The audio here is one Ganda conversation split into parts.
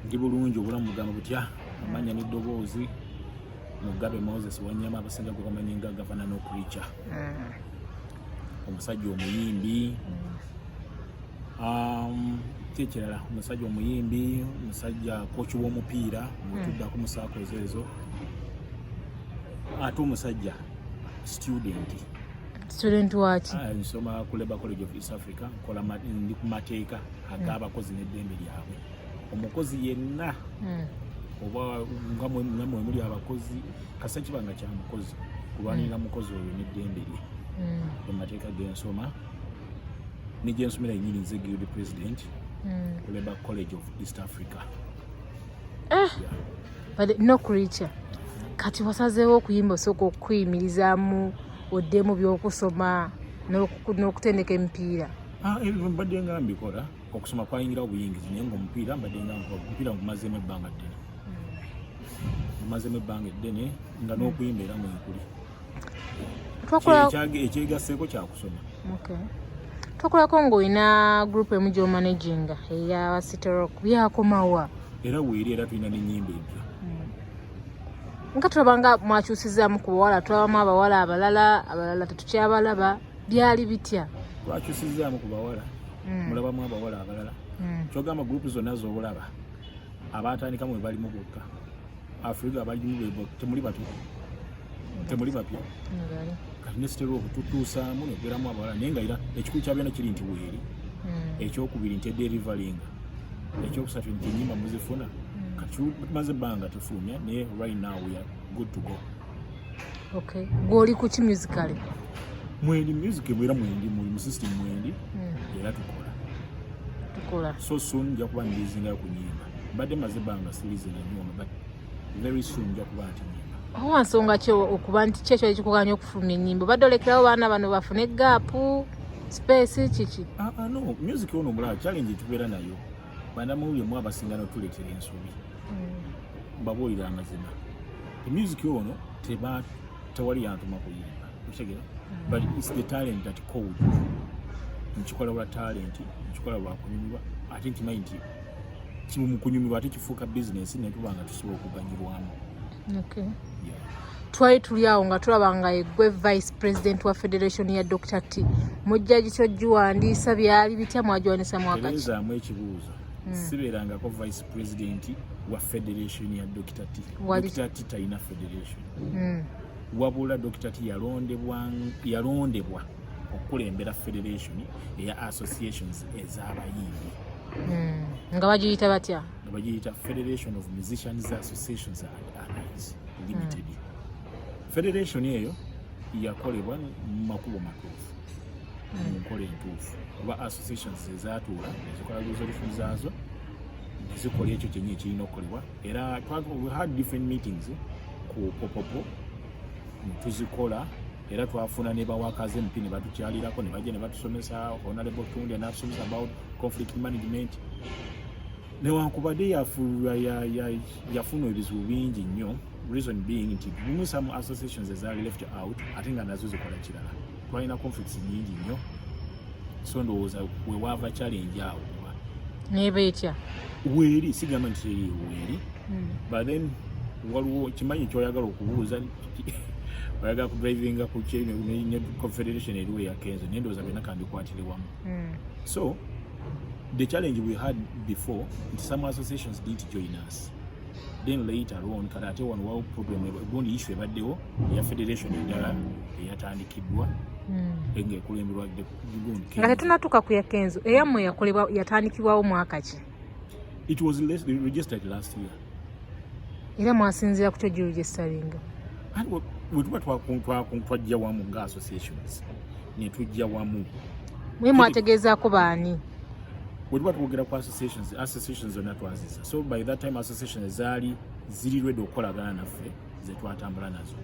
ndi bulungi obulamu bugamba butya amanya n'eddoboozi Mugabe Moses Wanyama abasinga gwe bamanyi nga Gavana no Preacher omusajja omuyimbi tekirala omusajja omuyimbi omusajja kochi w'omupiira mutuddako mu saako ezo ate omusajja student waki nsoma ku Labour College of East Africa nkola ndi ku mateeka ag'abakozi n'eddembe lyabwe omukozi yenna oba nga mwe muli abakozi kasa kibanga kya mukozi kulwanirira mukozi oyo n'eddembe lye mu mateeka g'ensoma nije nsomera yennyini nze guild president ku Labour College of East Africa. But no creature kati wasazeewo okuyimba osooka okuyimirizaamu oddemu by'okusoma n'okutendeka emipiira. Mbadde nga mbikola okusoma kwayingira obuyingizi naye ng'omupiira mbadde nga omupiira ngumazeemu ebbanga ddene nga n'okuyimba era mwekuli ekyegasseeko kyakusoma. Twakolako ng'olina group emu gy'omanaginga eya City Rock byakomawa era weeri era tulina n'ennyimba empya nga tulaba nga mwakyusizaamu ku bawala tulabamu abawala abalala tetukyabalaba byali bitya twakyusizaamu ku bawala mulabamu abawala abalala kyogamba gurupu zonna z'obulaba abaatandikamu bwe balimu bokka Afrika abalimu temuli bapya kati ne City Rock tutuusaamu nebeeramu abawala naye nga era ekikulu kya byonna kiri nti weeri ekyokubiri nti ederivalinga ekyokusatu nti ennyimba muzifuna kati tumaze ebbanga tufulumya naye right now we are good to go. Gw'oli ku ki musically? Mwendi music era mwendi mu system mwendi era tukola so soon nja kuba ndizingayo ku nnyimba mbadde maze ebbanga sirizinga nyuma but very soon nja kuba nti nnyimba. Owa nsonga ki okuba nti kyekyo ekikuganya okufulumya ennyimba badde olekerawo baana bano bafune gaapu space kiki? No music ono omulala challenge tubeera nayo bandamuwulire mu abasinga n'otuleetera ensobi mbabuulira amazima music ono tewali yantuma kuyimba okitegera but it's the talent that called nkikola lwa talent nkikola lwa kunyumirwa ate nkimanyi nti kimu mu kunyumirwa ate kifuuka business netuba nga tusobola okuganyirwamu. Twali tuli awo nga tulaba nga egwe vice president wa federation ya Dr. T mujja kityo giwandiisa byali bitya mwagiwandiisa mwaka ki? Terezaamu ekibuuzo sibeerangako vice president wa federation ya Dr. T. Dr. T talina federation wabula Dr. T yalondebwa okukulembera federation eya associations ez'abayimbi nga bagiyita batya? Nga bagiyita Federation of Musicians Associations and Allies Limited. Federation eyo yakolebwa mu makubo matuufu mu nkola entuufu oba associations ezaatuula ezikola resolution zaazo nezikola ekyo kyenyi ekirina okukolebwa era we had different meetings ku popopo tuzikola era twafuna ne bawakaze empi ne batukyalirako ne bajja ne batusomesa honorable Tunde n'atusomesa about conflict management newankubadde yafuna ebizibu bingi nnyo reason being nti mumu some associations ezaali left out ate nga nazo zikola kirala twalina conflicts nyingi nnyo so ndowooza wewaava challenge awo neba etya weeri sigamba nti teriyo weeri but then waliwo kimanyi kyoyagala okubuuza oyagala kudravinga ku ne confederation eriwo eyakenzo naye ndowooza byonna kandikwatire wamu so the challenge we had before some associations didn't join us then later on kati ate wano wawo problem egundi issue ebaddewo eya federation endala eyatandikiddwa ng'ekulemberwa gundi nga tetunatuuka ku yakenzo eyammwe yakolebwa yatandikibwawo mwaka ki? It was registered last year. Era mwasinzira ku kyo giregisteringa bwe tuba twajja wamu nga associations ne tujja wamu mwe mwategeezaako baani bwe tuba twogera ku associations zonna twaziza so by that time associations zaali ziri ready okukolagana naffe ze twatambula nazo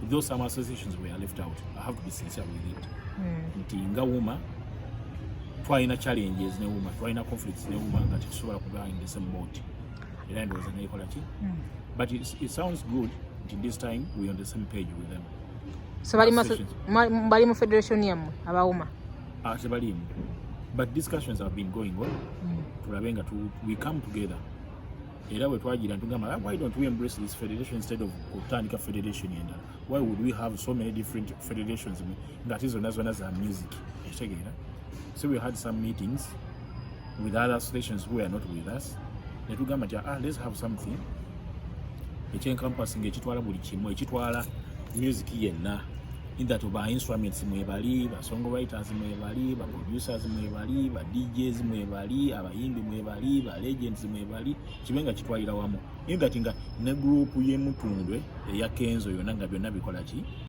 though some associations were left out. I have to be sincere with it nti nga wuma twalina challenges ne wuma twalina conflicts ne wuma nga tetusobola kuba in the same boat era ndowooza neekola ki but it sounds good until this time we're on the same page with them. So bali mu federation yammwe abawuma tebalimu but discussions have been going on tulabe nga we come together. Era we twagira ntugamba, why don't we embrace this federation instead of kutandika federation endala? Why would we have so many different federations ngati zonna zonna za music? Ekitegeera. So we had some meetings with other associations who were not with us. Netugamba nti let's have something ekyencampusing ekitwala buli kimu, ekitwala music yenna, in that ba instruments mwebali, ba songwriters mwebali, ba producers mwebali, ba DJs mwebali, abayimbi mwebali, ba legends mwebali, kibenga kitwalira wamu, in that nga ne group y'emutundwe eya Kenzo yonna nga byonna bikola ki